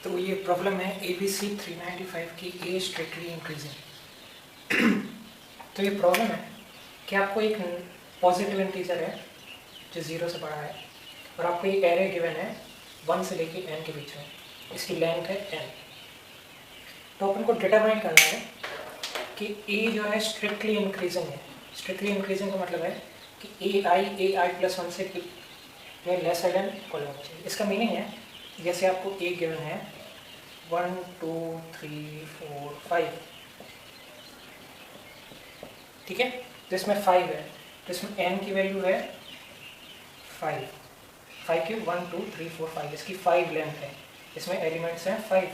तो ये प्रॉब्लम है ABC 395 की ए स्ट्रिक्टली इंक्रीजिंग। तो ये प्रॉब्लम है कि आपको एक पॉजिटिव इंटीजर है जो 0 से बड़ा है और आपको एक एरे गिवन है 1 से लेके n के बीच में, इसकी लेंथ है n। तो अपन को डिटरमाइन करना है कि a जो है स्ट्रिक्टली इंक्रीजिंग है। स्ट्रिक्टली इंक्रीजिंग का मतलब है कि ai+1 से लेस देन इक्वल होना चाहिए। इसका मीनिंग है जैसे आपको a गिवन है 1 2 3 4 5, ठीक है, तो इसमें 5 है, तो इसमें n की वैल्यू है 5 की 1 2 3 4 5, इसकी 5 लेंथ है, इसमें एलिमेंट्स हैं 5।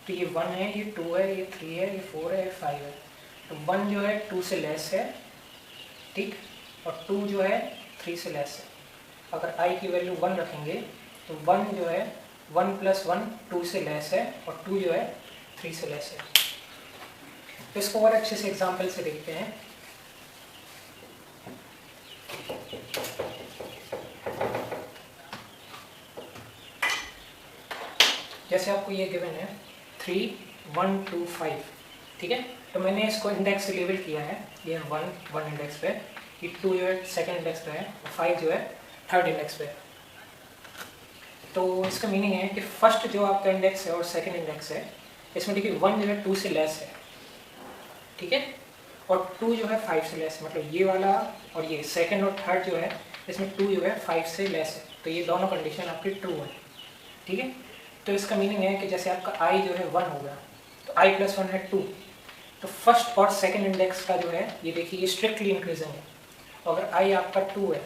तो ये 1 है, ये 2 है, ये 3 है, ये 4 है, ये 5 है। तो 1 जो है 2 से लेस है, ठीक, और 2 जो है 3 से लेस है। अगर i की वैल्यू 1 रखेंगे तो 1 जो है 1 + 1 2 से लेस है और 2 जो है 3 से लेस है। तो इसको और अच्छे से एग्जाम्पल से देखते हैं। जैसे आपको ये गिवन है 3 1 2 5, ठीक है, तो मैंने इसको इंडेक्स से लेबल किया है, ये 1 इंडेक्स पे, ये 2 जो है सेकंड इंडेक्स पे है और 5 जो है थर्ड इंडेक्स पे। तो इसका मीनिंग है कि फर्स्ट जो आपका इंडेक्स है और सेकंड इंडेक्स है, इसमें देखिए 1 जो है 2 से लेस है, ठीक है, और 2 जो है 5 से लेस है। मतलब ये वाला और ये सेकंड और थर्ड जो है इसमें 2 जो है 5 से लेस है, तो ये दोनों कंडीशन आपकी ट्रू है, ठीक है। तो इसका मीनिंग है कि जैसे आपका i जो है 1 होगा तो i+1 है 2, तो फर्स्ट और सेकंड इंडेक्स का जो है ये देखिए ये स्ट्रिक्टली इंक्रीजिंग है। अगर i आपका 2 है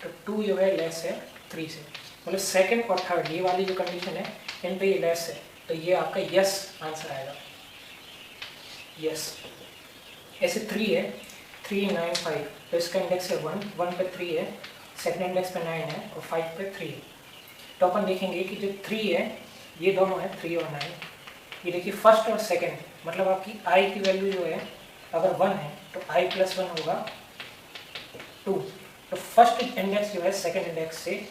तो 2 जो है लेस है 3 से, मतलब सेकंड और थर्ड ये वाली जो कंडीशन है इन पे ये लेस है, तो ये आपका यस आंसर आएगा, यस। ऐसे 3 है 3 9 5, तो इसका इंडेक्स है 1 पे 3 है, सेकंड इंडेक्स पे 9 है और 5 पे 3 है। तो अपन देखेंगे कि जो 3 है ये दोनों है 3 और 9, ये देखिए फर्स्ट और सेकंड, मतलब आपकी i की वैल्यू जो है अगर 1 है तो i+1 होगा 2, तो फर्स्ट इंडेक्स जो है सेकंड इंडेक्स से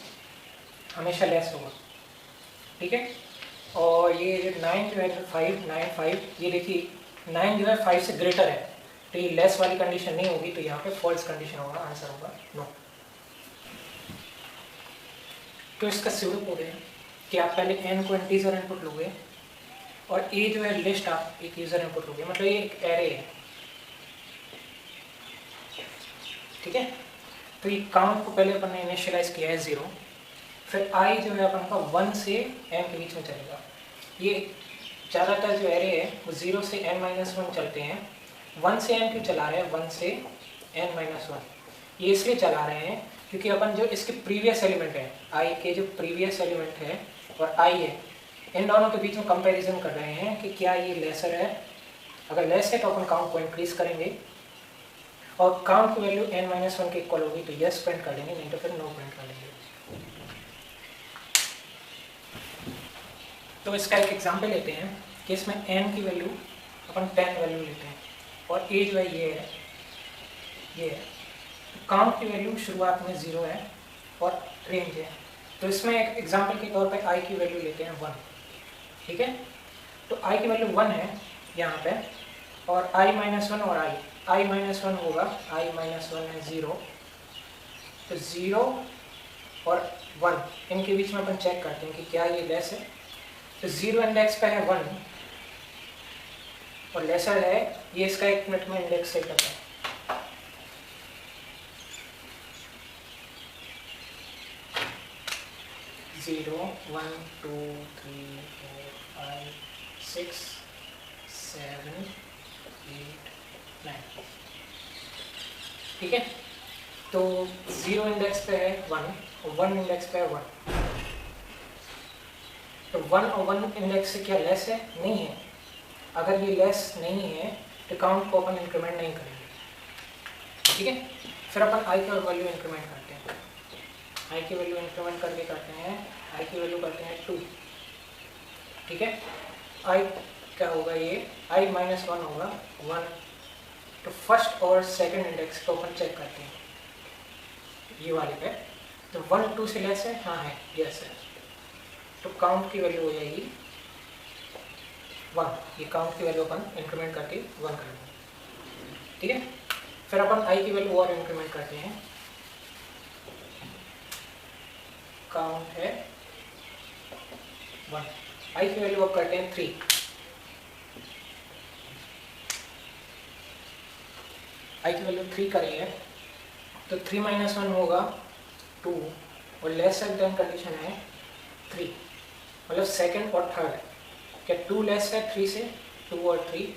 हमेशा लेस होगा, ठीक है। और ये जो 9 जो है 5 9 5, ये देखिए 9 जो है 5 से ग्रेटर है, तो ये लेस वाली कंडीशन नहीं होगी, तो यहाँ पे फॉल्स कंडीशन होगा, आंसर होगा नो। तो इसका स्यूडो कोड है कि आप पहले n को इंटीजर इनपुट लोगे और a जो है लिस्ट आप एक यूजर इनपुट लोगे, मतलब ये एक एरे है, ठीक है। तो ये काउंट को पहले अपन ने इनिशियलाइज किया है 0, फिर i जो है अपन का 1 से n के बीच में चलेगा। ये ज़्यादातर जो एरे है वो 0 से n-1 चलते हैं। 1 से n क्यों चला रहे हैं, 1 से n-1 ये इसलिए चला रहे हैं क्योंकि अपन जो इसके प्रीवियस एलिमेंट है i के जो प्रीवियस एलिमेंट है और i है, इन दोनों के बीच में कंपैरिजन कर रहे हैं कि क्या ये लेसर है। अगर लेस है तो अपन काउंट को इंक्रीज करेंगे और काउंट की वैल्यू n-1 के इक्वल होगी तो यस प्रिंट कर देंगे, नहीं तो फिर नो प्रिंट कर देंगे। तो इसका एक एग्जांपल लेते हैं कि इसमें n की वैल्यू अपन 10 वैल्यू लेते हैं और a जो है ये है, तो काउंट की वैल्यू शुरुआत में 0 है और रेंज है। तो इसमें एक एग्जांपल के तौर पे i की वैल्यू लेते हैं 1, ठीक है। तो i की वैल्यू 1 है यहाँ पे और i-1 और i-1 होगा, i-1 है 0, तो 0 और 1 इनके बीच में अपन चेक करते हैं कि क्या ये लेस है। तो 0 इंडेक्स पे है 1 और लेसर है, ये इसका 1 मिनट में इंडेक्स से करता है। Zero, 1 2 3 4 5 6 7 8 9, ठीक है। तो 0 इंडेक्स पे है 1 और 1 इंडेक्स पे है 1, तो 1 और 1 इंडेक्स से क्या लेस है, नहीं है। अगर ये लेस नहीं है तो काउंट को अपन इंक्रीमेंट नहीं करेंगे, ठीक है। फिर अपन i की वैल्यू इंक्रीमेंट करते हैं, i की वैल्यू इंक्रीमेंट करके करते हैं, i की वैल्यू करते हैं 2, ठीक है। i क्या होगा, ये i-1 होगा 1, तो फर्स्ट और सेकंड इंडेक्स को अपन चेक करते हैं ये वाले पे, तो 1 2 से लेस है, हाँ है, यस है, तो काउंट की वैल्यू हो जाएगी 1। ये काउंट की वैल्यू अपन इंक्रीमेंट करके 1 कर देंगे, ठीक है। फिर अपन आई की वैल्यू और इंक्रीमेंट करते हैं। काउंट है 1, आई की वैल्यू अब करते हैं 3। आई की वैल्यू 3 करेंगे तो 3 माइनस 1 होगा 2 और लेस देन कंडीशन है 3, मतलब सेकंड और थर्ड। क्या 2 लेस है 3 से? 2 और 3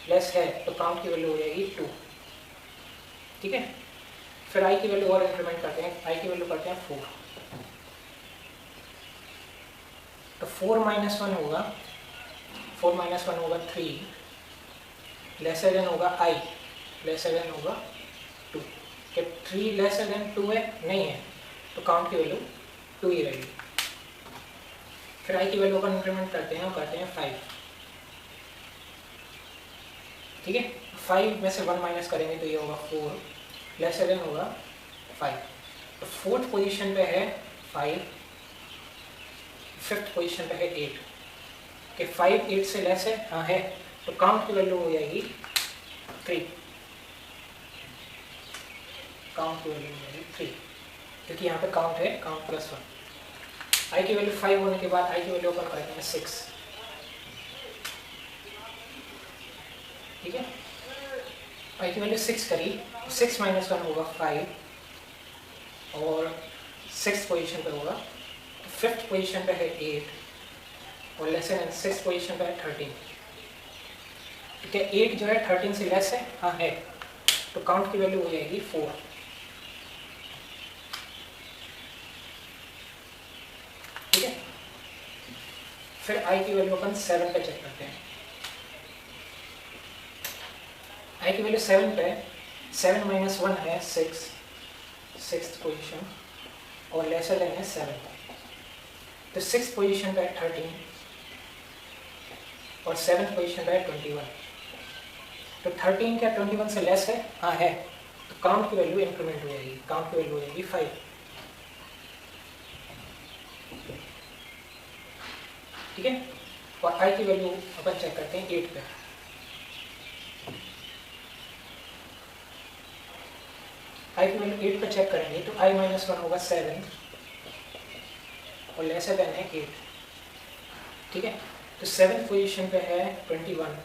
लेस है तो काउंट की वैल्यू हो जाएगी 2, ठीक है। फिर आई की वैल्यू और इंक्रीमेंट करते हैं। आई की वैल्यू करते हैं 4। तो 4 माइनस 1 होगा 3, लेसर देन होगा आई, लेसर देन होगा 2। क्या 3 लेसर देन 2 है? नहीं है, तो काउंट की वैल्यू 2 ही रहेगी। फिर आई की वैल्यू का इंक्रीमेंट करते हैं और करते हैं 5, ठीक है। 5 में से 1 माइनस करेंगे तो ये होगा 4, लेसर देन होगा 5। तो फोर्थ पोजीशन पे है 5, फिफ्थ पोजीशन पे है 8। कि 5 8 से लेस है? हाँ है, तो काउंट की वैल्यू हो जाएगी 3। काउंट की वैल्यू हो जाएगी 3, क्योंकि यहाँ पे काउंट है काउंट प्लस 1। आई की वैल्यू 5 होने के बाद आई की वैल्यू अपन करते हैं 6, ठीक है। आई की वैल्यू 6 करी, 6 माइनस 1 होगा 5 और 6th पोजीशन पे होगा। फिफ्थ पोजीशन पे है 8 और लेस देन 6th पोजीशन पे है 13। ठीक है, 8 जो है 13 से लेस है? हाँ है, तो काउंट की वैल्यू हो जाएगी 4, ठीक है। फिर आई की वैल्यू अपन 7 पे चेक करते हैं। आई की वैल्यू 7 पे 7 माइनस 1 है 6, 6th पोजीशन और लेसर देन है 7। तो 6th पोजीशन पे है 13 और 7th पोजीशन पे है 21। तो 13 क्या 21 से लेस है? हाँ है, तो काउंट की वैल्यू इंक्रीमेंट हो जाएगी, काउंट की वैल्यू हो जाएगी 5, ठीक है। और आई की वैल्यू अपन चेक करते हैं 8 पे। आई की वैल्यू 8 पे चेक करेंगे तो आई माइनस 1 होगा 7 और लेसर देन है 8, ठीक है। तो 7th पोजीशन पे है 21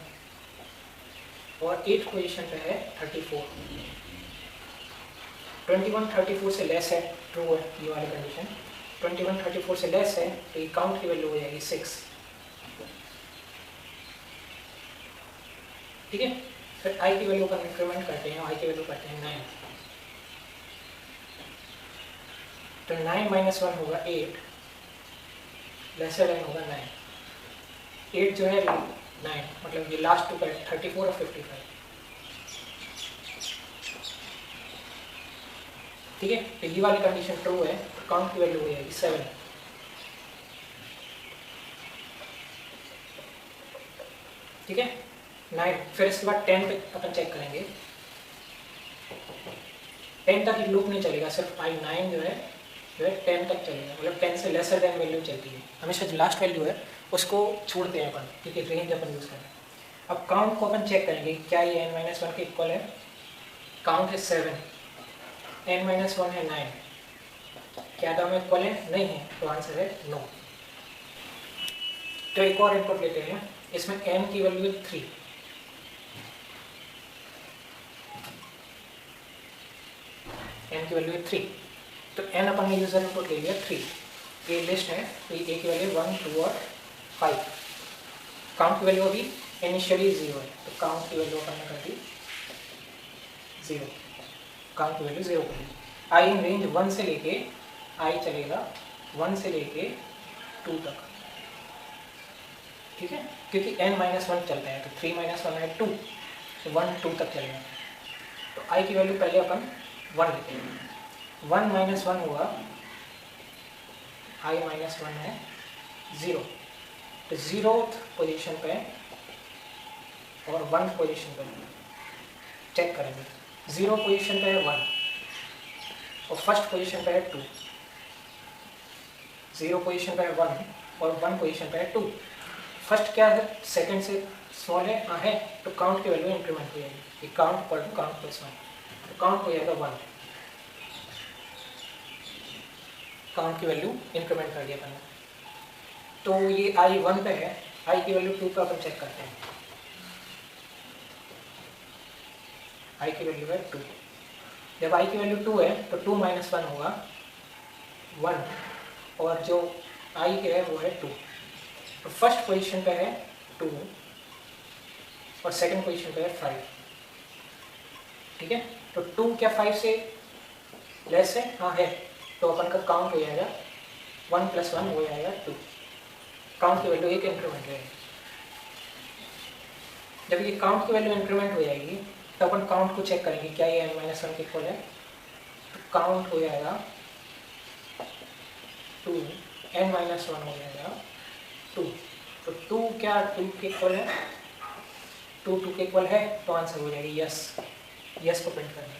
और 8th पोजीशन पे है 34। 21 34 से लेस है, ट्रू है ये वाली कंडीशन। 21 34 से लेस है तो ये काउंट की वैल्यू हो जाएगी 6, ठीक है। फिर आई की वैल्यू का इंक्रीमेंट करते हैं, आई की वैल्यू करते हैं 9। तो 9 माइनस 1 होगा 8, लेसर देन होगा 9। 8 जो है 9, मतलब ये लास्ट टू 34 और 55, ठीक है। तो ये वाली कंडीशन ट्रू है तो काउंट की वैल्यू हो जाएगी 7, ठीक है। 9 फिर इसके बाद 10 पे अपन चेक करेंगे। 10 तक लूप नहीं चलेगा, सिर्फ आई 9 जो है 10 तक चलेगा, मतलब 10 से लेसर देन वैल्यू चलती है। हमेशा जो लास्ट वैल्यू है उसको छोड़ते हैं अपन, क्योंकि रेंज अपन यूज़ करें। अब काउंट को अपन चेक करेंगे, क्या ये n-1 के इक्वल है? काउंट है 7, n-1 है 9, क्या दोनों इक्वल है? नहीं है, तो आंसर है नो। तो एक और इनपुट लेते हैं, इसमें n की वैल्यू है 3, n की वैल्यू है 3, तो n अपन ने यूजर इनपुट ले लिया 3। ये लिस्ट है, तो ए की वैल्यू 1 2 और 5। काउंट की वैल्यू अभी इनिशियली 0 है, तो काउंट की वैल्यू अपन ने कर दी 0, काउंट की वैल्यू 0 कर दी। आई इन रेंज 1 से लेके आई चलेगा 1 से लेके 2 तक, ठीक है, क्योंकि n-1 चलता है, तो 3 - 1 है 2, तो 1 2 तक चलेगा। तो आई की वैल्यू पहले अपन 1 लेते हैं। 1 - 1 होगा i - 1 है 0, तो 0th पोजीशन पे और 1th पोजीशन पे चेक करेंगे। 0 पोजीशन पे है 1 और फर्स्ट पोजीशन पे है 2। 0 पोजीशन पे है 1 और 1 पोजीशन पे है 2। फर्स्ट क्या है, सेकंड से स्मॉल है, हाँ है, तो काउंट की वैल्यू इंक्रीमेंट हो जाएगी, काउंट पर काउंट प्लस 1, तो काउंट हो जाएगा 1, काउंट की वैल्यू इंक्रीमेंट कर दिया मैंने। तो ये आई 1 पे है, आई की वैल्यू 2 पे अपन चेक करते हैं। आई की वैल्यू है 2, जब आई की वैल्यू 2 है तो 2 माइनस 1 होगा 1, और जो आई के है वो है 2। तो फर्स्ट पोजीशन पे है 2 और सेकंड पोजीशन पे है 5, ठीक है। तो 2 क्या 5 से लेस है, हाँ है, तो अपन का काउंट हो जाएगा 1 प्लस 1 हो जाएगा 2, काउंट की वैल्यू 1 इंक्रीमेंट रहेगी। जब ये काउंट की वैल्यू इंक्रीमेंट हो जाएगी तो अपन काउंट को चेक करेंगे क्या ये n-1 के इक्वल है, तो काउंट हो जाएगा 2, n-1 हो जाएगा 2, तो 2 क्या 2 के इक्वल है, 2 2 के इक्वल है, तो आंसर हो जाएगी यस, यस को प्रिंट करना है।